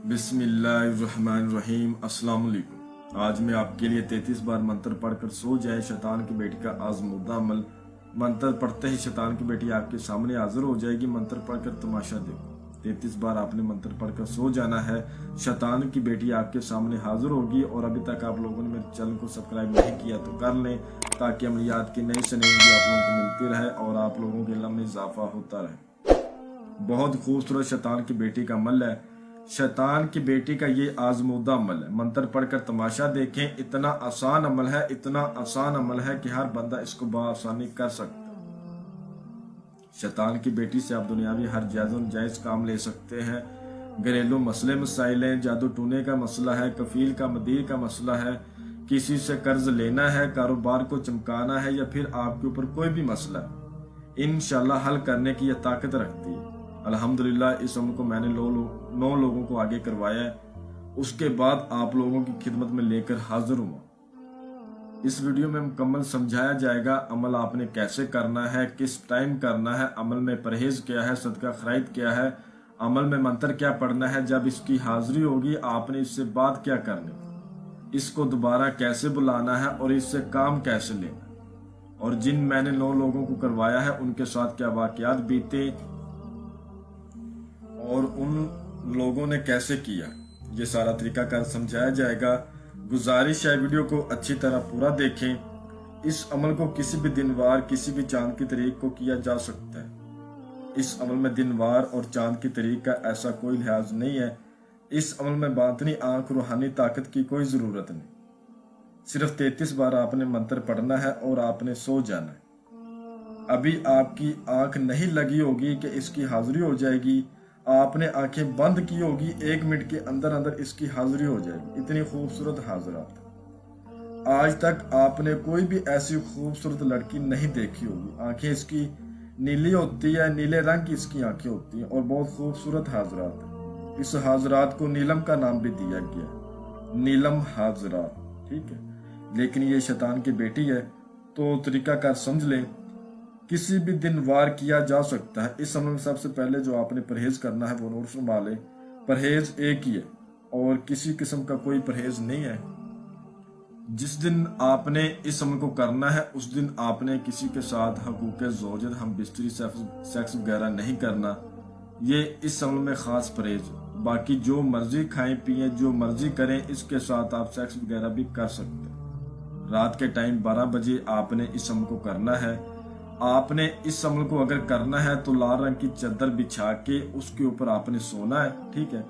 बिस्मिल्लाहिर्रहमानिर्रहीम। अस्सलाम वालेकुम। आज मैं आपके लिए 33 बार मंत्र पढ़कर सो जाए शैतान की बेटी का आजमूदा अमल। मंत्र पढ़ते ही शैतान की बेटी आपके सामने हाजिर हो जाएगी। मंत्र पढ़कर तमाशा देखो। 33 बार आपने मंत्र पढ़कर सो जाना है। शैतान की बेटी आपके सामने हाजिर होगी। और अभी तक आप लोगों ने मेरे चैनल को सब्सक्राइब नहीं किया तो कर लें, ताकि अमलियात की नई से नई वीडियो आप लोगों को मिलती रहे और आप लोगों के इल्म में इजाफा होता रहे। बहुत खूबसूरत शैतान की बेटी का अमल है। शैतान की बेटी का ये आजमूदा अमल है। मंत्र पढ़कर तमाशा देखें। इतना आसान अमल है, इतना आसान अमल है कि हर बंदा इसको बआसानी कर सकता है। शैतान की बेटी से आप दुनियावी हर जायज काम ले सकते हैं। घरेलू मसले मसाइल हैं, जादू टूने का मसला है, कफील का मदीर का मसला है, किसी से कर्ज लेना है, कारोबार को चमकाना है, या फिर आपके ऊपर कोई भी मसला है, इंशाल्लाह हल करने की यह ताकत रखती है। अल्हम्दुलिल्लाह इस अमल को मैंने 9 लोगों को आगे करवाया है। उसके बाद आप लोगों की खिदमत में लेकर हाजिर हूँ। इस वीडियो में मुकम्मल समझाया जाएगा अमल आपने कैसे करना है, किस टाइम करना है, अमल में परहेज क्या है, सदका खैरात क्या है, अमल में मंत्र क्या पढ़ना है, जब इसकी हाजिरी होगी आपने इससे बात क्या करनी, इसको दोबारा कैसे बुलाना है और इससे काम कैसे लेना, और जिन मैंने 9 लोगों को करवाया है उनके साथ क्या वाकयात बीते और उन लोगों ने कैसे किया, ये सारा तरीकाकार समझाया जाएगा। गुजारिश है वीडियो को अच्छी तरह पूरा देखें। इस अमल को किसी भी दिन वार, किसी भी चांद की तारीख को किया जा सकता है। इस अमल में दिन वार और चांद की तारीख का ऐसा कोई लिहाज नहीं है। इस अमल में बातनी आंख, रूहानी ताकत की कोई जरूरत नहीं। सिर्फ 33 बार आपने मंत्र पढ़ना है और आपने सो जाना है। अभी आपकी आंख नहीं लगी होगी कि इसकी हाजिरी हो जाएगी। आपने आंखें बंद की होगी, 1 मिनट के अंदर अंदर इसकी हाजिरी हो जाएगी। इतनी खूबसूरत हाजिरात आज तक आपने कोई भी ऐसी खूबसूरत लड़की नहीं देखी होगी। आंखें इसकी नीली होती है, नीले रंग की इसकी आंखें होती हैं और बहुत खूबसूरत हाजिरात है। इस हाजिरात को नीलम का नाम भी दिया गया, नीलम हाजिरात, ठीक है। लेकिन ये शैतान की बेटी है तो तरीकाकार समझ लें। किसी भी दिन वार किया जा सकता है। इस अमल में सबसे पहले जो आपने परहेज करना है वो नोट फरमा ले। परहेज एक ही है और किसी किस्म का कोई परहेज नहीं है। जिस दिन आपने इस अमल को करना है उस दिन आपने किसी के साथ हकूक़े ज़ौजत, हम बिस्तरी सेक्स वगैरह नहीं करना। ये इस अमल में खास परहेज। बाकी जो मर्जी खाएं पिए, जो मर्जी करें, इसके साथ आप सेक्स वगैरह भी कर सकते हैं। रात के टाइम 12 बजे आपने इस अमल को करना है। आपने इस अमल को अगर करना है तो लाल रंग की चादर बिछा के उसके ऊपर आपने सोना है, ठीक है।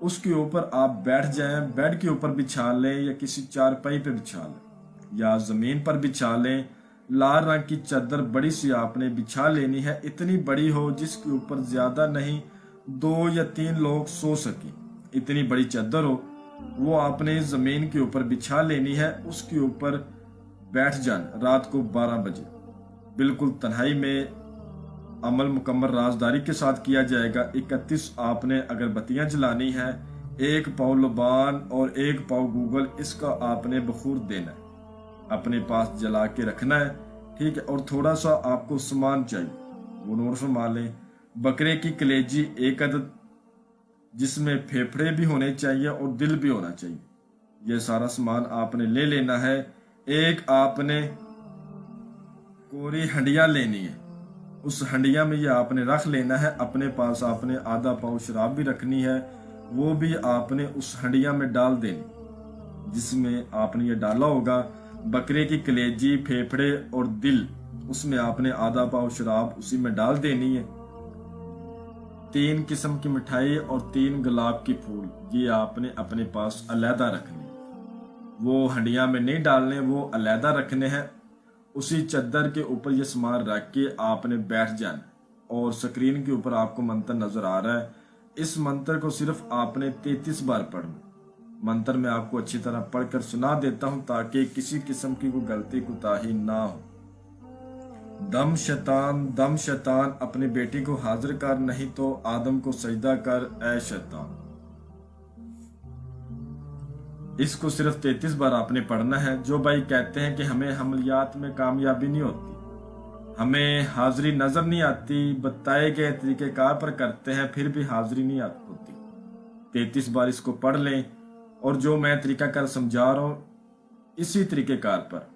उसके ऊपर आप बैठ जाएं, बेड के ऊपर बिछा लें या किसी चारपाई पे बिछा लें या जमीन पर बिछा लें। लाल रंग की चादर बड़ी सी आपने बिछा लेनी है, इतनी बड़ी हो जिसके ऊपर ज्यादा नहीं 2 या 3 लोग सो सके, इतनी बड़ी चादर हो। वो आपने जमीन के ऊपर बिछा लेनी है, उसके ऊपर बैठ जाना। रात को 12 बजे बिल्कुल तन्हाई में अमल मुकम्मल राजदारी के साथ किया जाएगा। 31 आपने अगरबत्तियां जलानी है, 1 पाव लबान और 1 पाव गूगल, इसका आपने बखूर देना है, अपने पास जला के रखना है, ठीक है। और थोड़ा सा आपको सामान चाहिए, वो नोट फरमा लें। बकरे की कलेजी 1 अदद, जिसमें फेफड़े भी होने चाहिए और दिल भी होना चाहिए। यह सारा सामान आपने ले लेना है। 1 आपने कोरी हंडिया लेनी है, उस हंडिया में ये आपने रख लेना है। अपने पास आपने आधा पाव शराब भी रखनी है, वो भी आपने उस हंडिया में डाल देनी, जिसमें आपने ये डाला होगा बकरे की कलेजी, फेफड़े और दिल। उसमें आपने आधा पाव शराब उसी में डाल देनी है। 3 किस्म की मिठाई और 3 गुलाब की फूल, ये आपने अपने पास अलहदा रखने। वो हंडिया में नहीं डालने, वो अलहदा रखने हैं। उसी चद्दर के ऊपर ये सामान रख के आपने बैठ जाना और स्क्रीन के ऊपर आपको मंत्र नजर आ रहा है। इस मंत्र को सिर्फ आपने 33 बार पढ़ना। मंत्र मैं आपको अच्छी तरह पढ़कर सुना देता हूं ताकि किसी किस्म की कोई गलती कोताही ना हो। दम शैतान अपनी बेटी को हाजिर कर, नहीं तो आदम को सजदा कर ऐ शैतान। इसको सिर्फ 33 बार आपने पढ़ना है। जो भाई कहते हैं कि हमें अमलियात में कामयाबी नहीं होती, हमें हाजिरी नजर नहीं आती, बताए गए तरीकेकार पर करते हैं फिर भी हाजिरी नहीं होती, 33 बार इसको पढ़ लें, और जो मैं तरीकाकार समझा रहा हूँ इसी तरीकेकार पर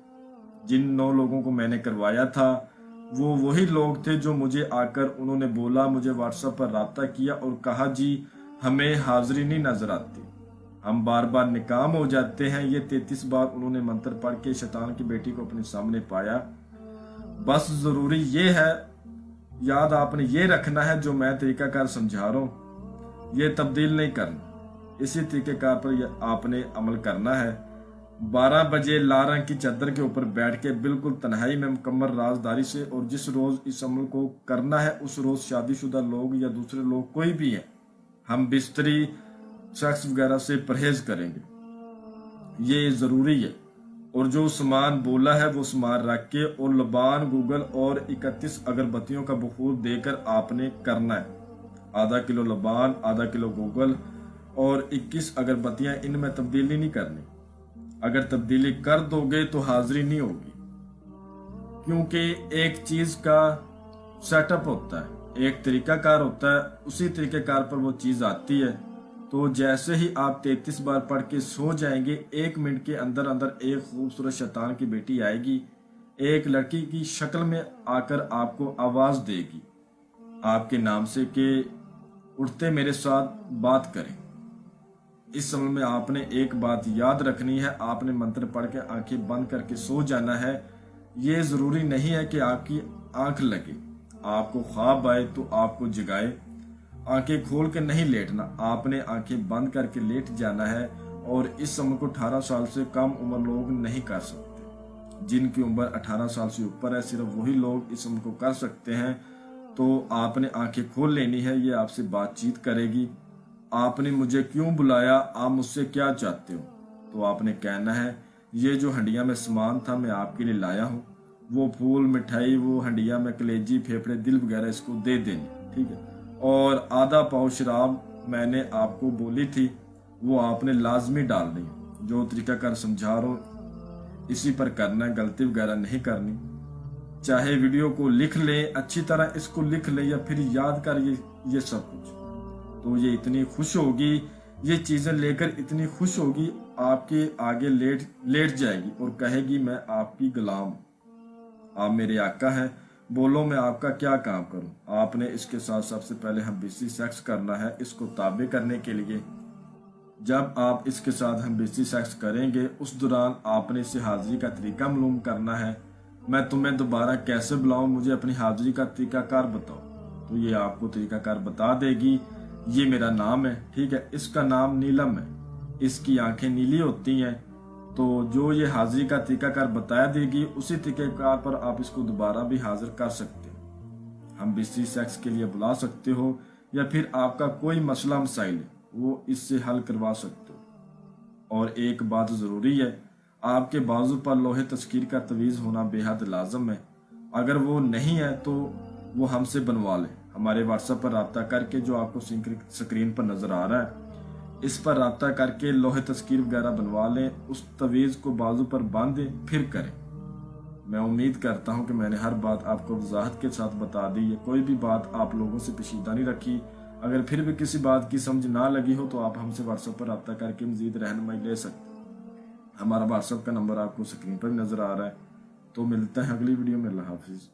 जिन 9 लोगों को मैंने करवाया था, वो वही लोग थे जो मुझे आकर उन्होंने बोला, मुझे व्हाट्सएप पर राब्ता किया और कहा जी हमें हाजिरी नहीं नजर आती, हम बार बार नाकाम हो जाते हैं। ये 33 बार उन्होंने मंत्र पढ़ के शैतान की बेटी को अपने सामने पाया। बस जरूरी ये है, याद आपने ये रखना है, जो मैं तरीकाकार समझा रहा हूँ ये तब्दील नहीं करना, इसी तरीकेकार पर आपने अमल करना है। 12 बजे लाल रंग की चादर के ऊपर बैठ के बिल्कुल तन्हाई में मुकम्मल राजदारी से, और जिस रोज इस अमल को करना है उस रोज शादीशुदा लोग या दूसरे लोग कोई भी है, हम बिस्तरी सेक्स वगैरह से परहेज करेंगे, ये जरूरी है। और जो सामान बोला है वो सामान रख के और लबान गूगल और 31 अगरबत्तियों का बखूर देकर आपने करना है। आधा किलो लबान, आधा किलो गूगल और 21 अगरबत्तियां, इनमें तब्दीली नहीं करनी। अगर तब्दीली कर दोगे तो हाजिरी नहीं होगी, क्योंकि एक चीज का सेटअप होता है, एक तरीकाकार होता है, उसी तरीकेकार पर वो चीज आती है। तो जैसे ही आप 33 बार पढ़ के सो जाएंगे, 1 मिनट के अंदर अंदर एक खूबसूरत शैतान की बेटी आएगी, एक लड़की की शक्ल में आकर आपको आवाज देगी आपके नाम से कि उठते मेरे साथ बात करें। इस समय में आपने एक बात याद रखनी है, आपने मंत्र पढ़ के आंखें बंद करके सो जाना है। ये जरूरी नहीं है कि आपकी आंख लगे, आपको ख्वाब आए तो आपको जगाए, आंखें खोल के नहीं लेटना, आपने आंखें बंद करके लेट जाना है। और इस अमल को 18 साल से कम उम्र लोग नहीं कर सकते, जिनकी उम्र 18 साल से ऊपर है सिर्फ वही लोग इस अमल को कर सकते हैं। तो आपने आंखें खोल लेनी है, ये आपसे बातचीत करेगी, आपने मुझे क्यों बुलाया, आप मुझसे क्या चाहते हो। तो आपने कहना है ये जो हंडिया में सामान था मैं आपके लिए लाया हूँ, वो फूल मिठाई, वो हंडिया में कलेजी फेफड़े दिल वगैरह इसको दे देनी, ठीक है। और आधा पाव शराब मैंने आपको बोली थी, वो आपने लाजमी डालनी, जो तरीकाकार समझा रहा हूँ इसी पर करना है, गलती वगैरह नहीं करनी। चाहे वीडियो को लिख ले, अच्छी तरह इसको लिख ले या फिर याद कर ये सब कुछ, तो ये इतनी खुश होगी, ये चीजें लेकर इतनी खुश होगी, आपके आगे लेट जाएगी और कहेगी मैं आपकी गुलाम, आप मेरे आका हैं, बोलो मैं आपका क्या काम करूं। आपने इसके साथ सबसे पहले हमबिस्ती सेक्स करना है। इसको ताबे करने के लिए जब आप इसके साथ हमबिस्ती सेक्स करेंगे उस दौरान आपने इसे हाजिरी का तरीका मालूम करना है। मैं तुम्हें दोबारा कैसे बुलाऊं, मुझे अपनी हाजिरी का तरीकाकार बताओ। तो ये आपको तरीकाकार बता देगी। ये मेरा नाम है, ठीक है, इसका नाम नीलम है, इसकी आंखें नीली होती हैं। तो जो ये हाजिरी का तरीकाकार बताया देगी उसी तरीकेकार पर आप इसको दोबारा भी हाजिर कर सकते हो। हम बिस्ती सेक्स के लिए बुला सकते हो या फिर आपका कोई मसला मसाइल है वो इससे हल करवा सकते हो। और एक बात जरूरी है, आपके बाजू पर लोहे तस्कीर का तवीज होना बेहद लाजम है। अगर वो नहीं है तो वो हमसे बनवा लें, हमारे व्हाट्सएप पर राब्ता करके, जो आपको स्क्रीन पर नजर आ रहा है इस पर राब्ता करके लोहे तस्कीर वगैरह बनवा लें, उस तवीज को बाजू पर बांधे फिर करें। मैं उम्मीद करता हूं कि मैंने हर बात आपको वजाहत के साथ बता दी है, कोई भी बात आप लोगों से पेचीदा नहीं रखी। अगर फिर भी किसी बात की समझ ना लगी हो तो आप हमसे व्हाट्सएप पर राब्ता करके मजीद रहनुमाई ले सकते। हमारा व्हाट्सएप का नंबर आपको स्क्रीन पर नजर आ रहा है। तो मिलते हैं अगली वीडियो में। अल्लाह हाफिज।